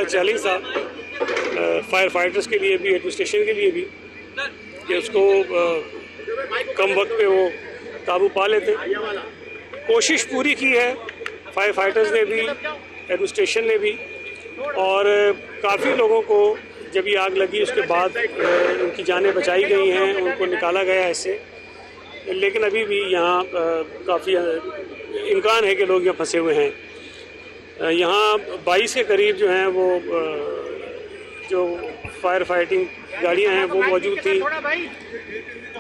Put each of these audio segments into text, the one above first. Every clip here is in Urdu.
بڑا چیلنج تھا فائر فائٹرز کے لیے بھی، ایڈمنسٹریشن کے لیے بھی، کہ اس کو کم وقت پہ وہ قابو پا لیتے۔ کوشش پوری کی ہے فائر فائٹرز نے بھی، ایڈمنسٹریشن نے بھی، اور کافی لوگوں کو جب یہ آگ لگی اس کے بعد ان کی جانیں بچائی گئی ہیں، ان کو نکالا گیا ہے اس سے، لیکن ابھی بھی یہاں کافی امکان ہے کہ لوگ یہاں پھنسے ہوئے ہیں۔ یہاں 22 کے قریب جو ہیں وہ جو فائر فائٹنگ گاڑیاں ہیں وہ موجود تھیں۔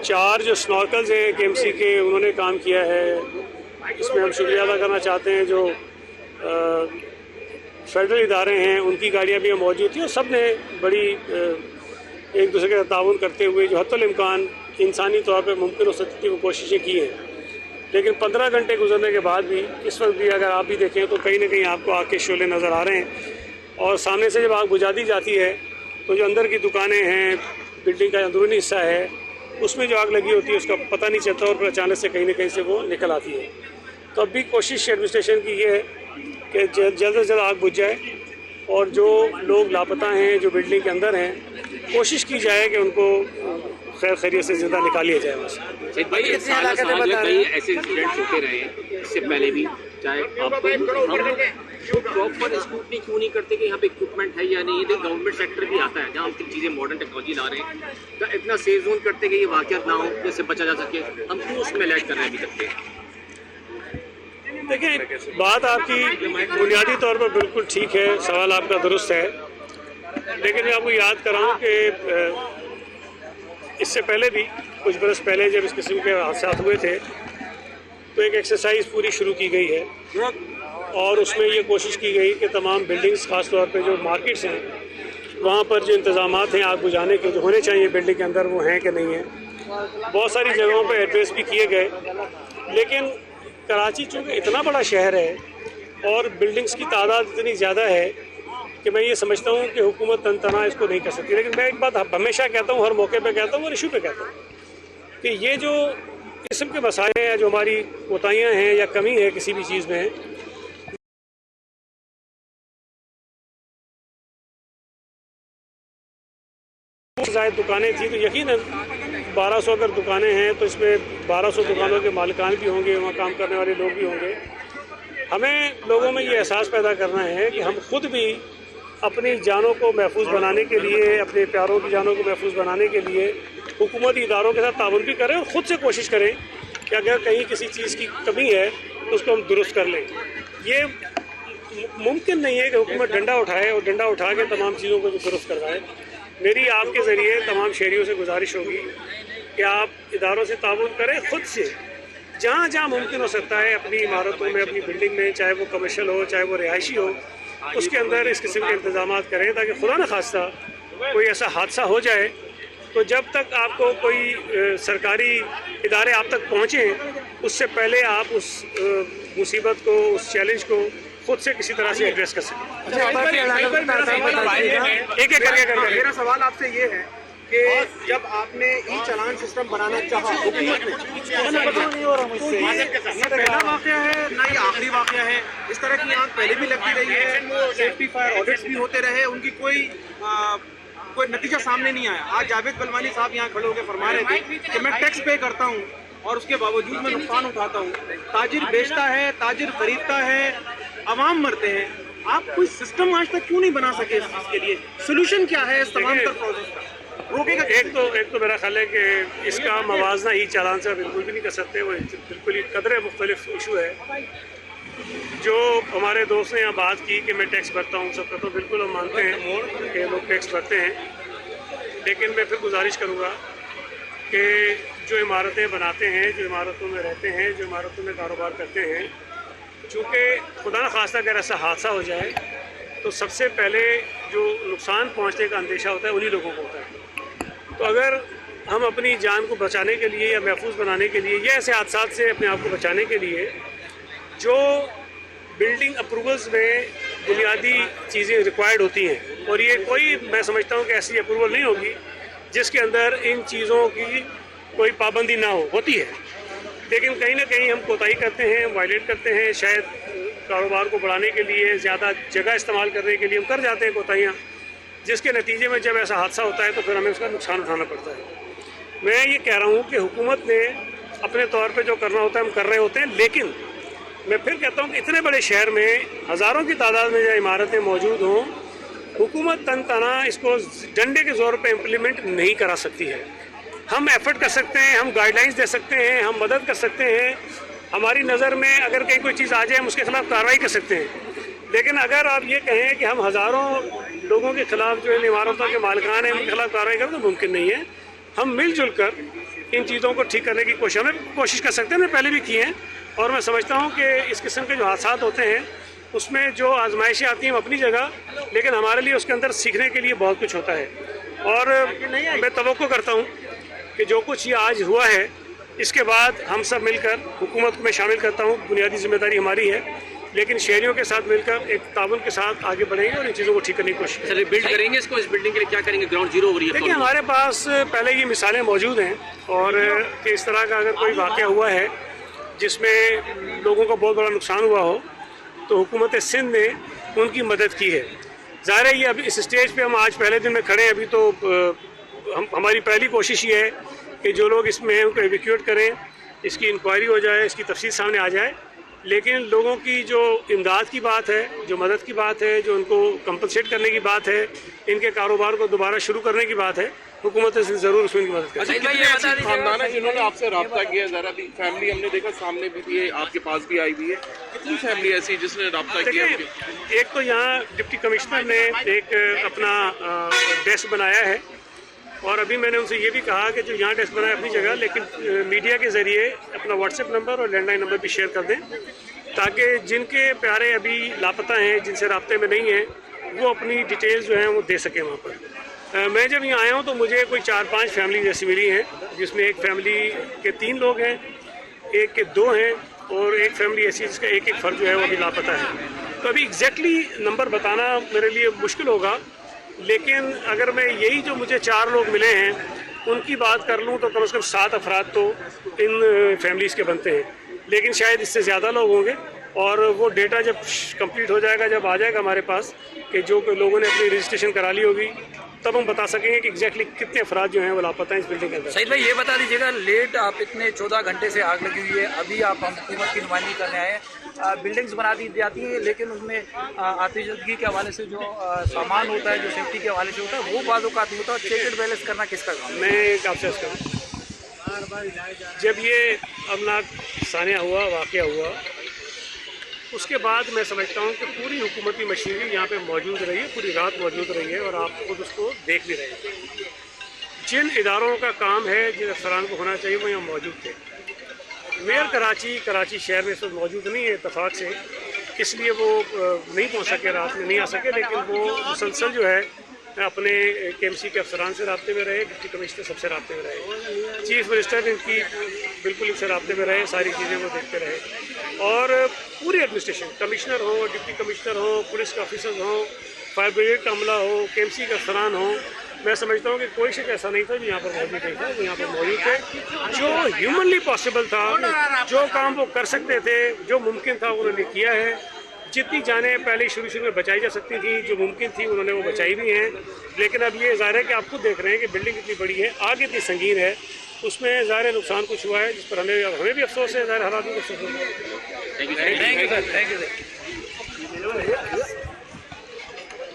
4 جو سنارکلز ہیں KMC کے، انہوں نے کام کیا ہے۔ اس میں ہم شکریہ ادا کرنا چاہتے ہیں جو فیڈرل ادارے ہیں، ان کی گاڑیاں بھی موجود تھیں، اور سب نے بڑی ایک دوسرے کے تعاون کرتے ہوئے جو حتی الامکان انسانی طور پہ ممکن ہو سکتی تھی وہ کوششیں کی ہیں۔ لیکن 15 گھنٹے گزرنے کے بعد بھی اس وقت بھی اگر آپ بھی دیکھیں تو کہیں نہ کہیں آپ کو آگ کے شعلے نظر آ رہے ہیں، اور سامنے سے جب آگ بجھا دی جاتی ہے تو جو اندر کی دکانیں ہیں، بلڈنگ کا اندرونی حصہ ہے، اس میں جو آگ لگی ہوتی ہے اس کا پتہ نہیں چلتا، اور پھر اچانک سے کہیں نہ کہیں سے وہ نکل آتی ہے۔ تو اب بھی کوشش ایڈمنسٹریشن کی یہ ہے کہ جلد سے جلد آگ بجھ جائے، اور جو لوگ لاپتہ ہیں، جو بلڈنگ کے اندر ہیں، کوشش کی جائے کہ ان کو خیر خیریت سے زندہ نکال لیا جائے۔ بس بھائی ایسے انسیڈنٹس ہوتے رہے ہیں اس سے پہلے بھی، چاہے آپ کو پراپر اسکروٹنی کیوں نہیں کرتے کہ یہاں پہ اکوپمنٹ ہے یا نہیں؟ گورنمنٹ سیکٹر بھی آتا ہے جہاں ہم چیزیں ماڈرن ٹیکنالوجی لا رہے ہیں، تو اتنا سیف زون کرتے کہ یہ واقعات نہ ہو، جس سے بچا جا سکے، ہم کیوں اس میں لیٹ کر رہے ہیں ابھی تک؟ دیکھیں، بات آپ کی بنیادی طور پر بالکل ٹھیک ہے، سوال آپ کا درست ہے، لیکن میں آپ کو یاد کراؤں کہ اس سے پہلے بھی کچھ برس پہلے جب اس قسم کے حادثات ہوئے تھے تو ایک ایکسرسائز پوری شروع کی گئی ہے، اور اس میں یہ کوشش کی گئی کہ تمام بلڈنگز، خاص طور پہ جو مارکیٹس ہیں، وہاں پر جو انتظامات ہیں آگ بجھانے کے جو ہونے چاہیے بلڈنگ کے اندر، وہ ہیں کہ نہیں ہیں۔ بہت ساری جگہوں پہ ایڈریس بھی کیے گئے، لیکن کراچی چونکہ اتنا بڑا شہر ہے اور بلڈنگز کی تعداد اتنی زیادہ ہے کہ میں یہ سمجھتا ہوں کہ حکومت تن تنہا اس کو نہیں کر سکتی۔ لیکن میں ایک بات ہمیشہ کہتا ہوں، ہر موقع پہ کہتا ہوں اور ایشو پہ کہتا ہوں، کہ یہ جو قسم کے مسائل ہیں، جو ہماری کوتاہیاں ہیں یا کمی ہے کسی بھی چیز میں، زائد دکانیں تھیں تو یقیناً 1200 اگر دکانیں ہیں تو اس میں 1200 دکانوں کے مالکان بھی ہوں گے، وہاں کام کرنے والے لوگ بھی ہوں گے۔ ہمیں لوگوں میں یہ احساس پیدا کرنا ہے کہ ہم خود بھی اپنی جانوں کو محفوظ بنانے کے لیے، اپنے پیاروں کی جانوں کو محفوظ بنانے کے لیے حکومتی اداروں کے ساتھ تعاون بھی کریں، اور خود سے کوشش کریں کہ اگر کہیں کسی چیز کی کمی ہے تو اس کو ہم درست کر لیں۔ یہ ممکن نہیں ہے کہ حکومت ڈنڈا اٹھائے اور ڈنڈا اٹھا کے تمام چیزوں کو درست کروائے۔ میری آپ کے ذریعے تمام شہریوں سے گزارش ہوگی کہ آپ اداروں سے تعاون کریں، خود سے جہاں جہاں ممکن ہو سکتا ہے اپنی عمارتوں میں، اپنی بلڈنگ میں، چاہے وہ کمرشل ہو چاہے وہ رہائشی ہو، اس کے اندر اس قسم کے انتظامات کریں تاکہ خدا نہ خواستہ کوئی ایسا حادثہ ہو جائے تو جب تک آپ کو کوئی سرکاری ادارے آپ تک پہنچیں اس سے پہلے آپ اس مصیبت کو، اس چیلنج کو خود سے کسی طرح سے ایڈریس کر سکیں۔ ایک ایک کر کے میرا سوال آپ سے یہ ہے کہ جب آپ نے ای چالان سسٹم بنانا چاہا حکومت نے، یہ پہلا واقعہ ہے نہ یہ آخری واقعہ ہے؟ اس طرح کی آنکھ پہلے بھی لگتی رہی ہے، سیفٹی فائر آڈٹس بھی ہوتے رہے، ان کی کوئی نتیجہ سامنے نہیں آیا۔ آج جاوید بلوانی صاحب یہاں کھڑے ہو کے فرما رہے تھے کہ میں ٹیکس پے کرتا ہوں اور اس کے باوجود میں نقصان اٹھاتا ہوں، تاجر بیچتا ہے، تاجر خریدتا ہے، عوام مرتے ہیں۔ آپ کوئی سسٹم آج تک کیوں نہیں بنا سکے اس چیز کے لیے؟ سولوشن کیا ہے اس تمام تر پروسیس کا؟ روکے گا؟ ایک تو میرا خیال ہے کہ اس کا موازنہ ہی چالان سے بالکل بھی نہیں کر سکتے، وہ بالکل ہی قدرے مختلف ایشو ہے۔ جو ہمارے دوست نے یہاں بات کی کہ میں ٹیکس بھرتا ہوں سب کا، تو بالکل ہم مانتے ہیں کہ لوگ ٹیکس بھرتے ہیں، لیکن میں پھر گزارش کروں گا کہ جو عمارتیں بناتے ہیں، جو عمارتوں میں رہتے ہیں، جو عمارتوں میں کاروبار کرتے ہیں، چونکہ خدا نخواستہ اگر ایسا حادثہ ہو جائے تو سب سے پہلے جو نقصان پہنچنے کا اندیشہ ہوتا ہے انہی لوگوں کو ہوتا ہے۔ تو اگر ہم اپنی جان کو بچانے کے لیے یا محفوظ بنانے کے لیے یا ایسے حادثات سے اپنے آپ کو بچانے کے لیے جو بلڈنگ اپروولز میں بنیادی چیزیں ریکوائرڈ ہوتی ہیں، اور یہ کوئی میں سمجھتا ہوں کہ ایسی اپروول نہیں ہوگی جس کے اندر ان چیزوں کی کوئی پابندی نہ ہوتی ہے، لیکن کہیں نہ کہیں ہم کوتاہی کرتے ہیں، وائلیٹ کرتے ہیں، شاید کاروبار کو بڑھانے کے لیے زیادہ جگہ استعمال کرنے کے لیے ہم کر جاتے ہیں کوتاہیاں، جس کے نتیجے میں جب ایسا حادثہ ہوتا ہے تو پھر ہمیں اس کا نقصان اٹھانا پڑتا ہے۔ میں یہ کہہ رہا ہوں کہ حکومت نے اپنے طور پہ جو کرنا ہوتا ہے ہم کر رہے ہوتے ہیں، لیکن میں پھر کہتا ہوں کہ اتنے بڑے شہر میں ہزاروں کی تعداد میں جو عمارتیں موجود ہوں، حکومت تن تنہا اس کو ڈنڈے کے زور پہ امپلیمنٹ نہیں کرا سکتی ہے۔ ہم ایفرٹ کر سکتے ہیں، ہم گائیڈ لائنس دے سکتے ہیں، ہم مدد کر سکتے ہیں، ہماری نظر میں اگر کہیں کوئی چیز آ جائے ہم اس کے خلاف کارروائی کر سکتے ہیں، لیکن اگر آپ یہ کہیں کہ ہم ہزاروں لوگوں کے خلاف جو ہے عمارتوں کے مالکان ہیں ان کے خلاف کارروائی کریں تو ممکن نہیں ہے۔ ہم مل جل کر ان چیزوں کو ٹھیک کرنے کی کوشش کر سکتے ہیں، میں پہلے بھی کی ہیں، اور میں سمجھتا ہوں کہ اس قسم کے جو حادثات ہوتے ہیں اس میں جو آزمائشیں آتی ہیں اپنی جگہ، لیکن ہمارے لیے اس کے اندر سیکھنے کے لیے بہت کچھ ہوتا ہے، اور میں توقع کرتا ہوں کہ جو کچھ یہ آج ہوا ہے اس کے بعد ہم سب مل کر، حکومت میں شامل کرتا ہوں، بنیادی ذمہ داری ہماری ہے، لیکن شہریوں کے ساتھ مل کر ایک تعاون کے ساتھ آگے بڑھیں گے اور ان چیزوں کو ٹھیک کرنے کی کوشش کریں گے۔ بلڈ کریں گے اس کو، اس بلڈنگ کے لیے کیا کریں گے؟ گراؤنڈ زیرو ہو رہی ہے دیکھیے ہمارے پاس پہلے یہ مثالیں موجود ہیں، اور کہ اس طرح کا اگر کوئی واقعہ ہوا ہے جس میں لوگوں کو بہت بڑا نقصان ہوا ہو تو حکومت سندھ نے ان کی مدد کی ہے۔ ظاہر ہے یہ ابھی اس اسٹیج پہ ہم آج پہلے دن میں کھڑے ہیں، ابھی تو ہماری پہلی کوشش یہ ہے کہ جو لوگ اس میں ہیں ان کو ایویکیوٹ کریں، اس کی انکوائری ہو جائے، اس کی تفصیل سامنے آ جائے، لیکن لوگوں کی جو امداد کی بات ہے، جو مدد کی بات ہے، جو ان کو کمپنسیٹ کرنے کی بات ہے، ان کے کاروبار کو دوبارہ شروع کرنے کی بات ہے، حکومت سے ضرور اس میں ان کی مدد کرے۔ خاندان ہے جنہوں نے آپ سے رابطہ کیا، ذرا بھی فیملی ہم نے دیکھا سامنے بھی تھی، آپ کے پاس بھی آئی ہوئی ہے، کتنی فیملی ایسی جس نے رابطہ کیا؟ دیکھیں ایک تو یہاں ڈپٹی کمشنر نے ایک اپنا ڈیسک بنایا ہے، اور ابھی میں نے ان سے یہ بھی کہا کہ جو یہاں ڈیسک بنایا اپنی جگہ، لیکن میڈیا کے ذریعے اپنا واٹس ایپ نمبر اور لینڈ لائن نمبر بھی شیئر کر دیں تاکہ جن کے پیارے ابھی لاپتہ ہیں، جن سے رابطے میں نہیں ہیں، وہ اپنی ڈیٹیلز جو ہیں وہ دے سکیں وہاں پر۔ میں جب یہاں آیا ہوں تو مجھے کوئی 4-5 فیملی جیسی ملی ہیں، جس میں ایک فیملی کے 3 لوگ ہیں، ایک کے 2 ہیں، اور ایک فیملی ایسی جس کا ایک فرد جو ہے وہ ابھی لاپتہ ہے۔ تو ابھی ایگزیکٹلی نمبر بتانا میرے لیے مشکل ہوگا، لیکن اگر میں یہی جو مجھے 4 لوگ ملے ہیں ان کی بات کر لوں تو کم از کم 7 افراد تو ان فیملیز کے بنتے ہیں، لیکن شاید اس سے زیادہ لوگ ہوں گے، اور وہ ڈیٹا جب کمپلیٹ ہو جائے گا، جب آ جائے گا ہمارے پاس کہ جو لوگوں نے اپنی رجسٹریشن کرا لی ہوگی، تب ہم بتا سکیں گے کہ ایگزیکٹلی کتنے افراد جو ہیں وہ لاپتہ ہیں اس بلڈنگ کے اندر۔ سعید بھائی یہ بتا دیجیے گا، لیٹ آپ اتنے 14 گھنٹے سے آگ لگی ہوئی ہے، ابھی آپ ہم حکومت کی نمائندگی کرنے آئے ہیں، بلڈنگز بنا دی جاتی ہیں لیکن اس میں آتشزدگی کے حوالے سے جو سامان ہوتا ہے، جو سیفٹی کے حوالے سے ہوتا ہے، وہ بعض اوقات نہیں ہوتا، اور چیک اینڈ بیلنس کرنا کس کا کام ہے؟ میں ایک آپ سے عرض کروں، جب یہ امناک ثانیہ ہوا، واقعہ ہوا، اس کے بعد میں سمجھتا ہوں کہ پوری حکومتی مشینری یہاں پہ موجود رہی ہے، پوری رات موجود رہی ہے، اور آپ خود اس کو دیکھ بھی رہے ہیں۔ جن اداروں کا کام ہے، جن افسران کو ہونا چاہیے، وہ یہاں موجود تھے۔ میئر کراچی شہر میں اس وقت موجود نہیں ہے اتفاق سے، اس لیے وہ نہیں پہنچ سکے، رات میں نہیں آ سکے، لیکن وہ مسلسل جو ہے اپنے کے ایم سی کے افسران سے رابطے میں رہے، ڈپٹی کمشنر سب سے رابطے میں رہے، چیف منسٹر ان کی بالکل ان سے رابطے میں رہے، ساری چیزیں وہ دیکھتے رہے، اور پوری ایڈمنسٹریشن، کمشنر ہو، ڈپٹی کمشنر ہو، پولیس کے آفیسرز ہوں، فائر بریگیڈ کا عملہ ہو، کے ایم سی کے افسران ہوں، میں سمجھتا ہوں کہ کوئی شخص ایسا نہیں تھا جو یہاں پر موجود نہیں تھا، وہ یہاں پر موجود تھے۔ جو ہیومنلی پاسبل تھا، جو کام وہ کر سکتے تھے، جو ممکن تھا انہوں نے کیا ہے۔ جتنی جانیں پہلے شروع میں بچائی جا سکتی تھی، جو ممکن تھی انہوں نے وہ بچائی بھی ہیں، لیکن اب یہ ظاہر ہے کہ آپ خود دیکھ رہے ہیں کہ بلڈنگ اتنی بڑی ہے، آگ اتنی سنگین ہے، اس میں ظاہر نقصان کچھ ہوا ہے، جس پر ہمیں بھی افسوس ہے، ظاہر حالات میں افسوس ہوتا ہے۔ Thank you sir.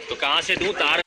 تو کہاں سے دوں تار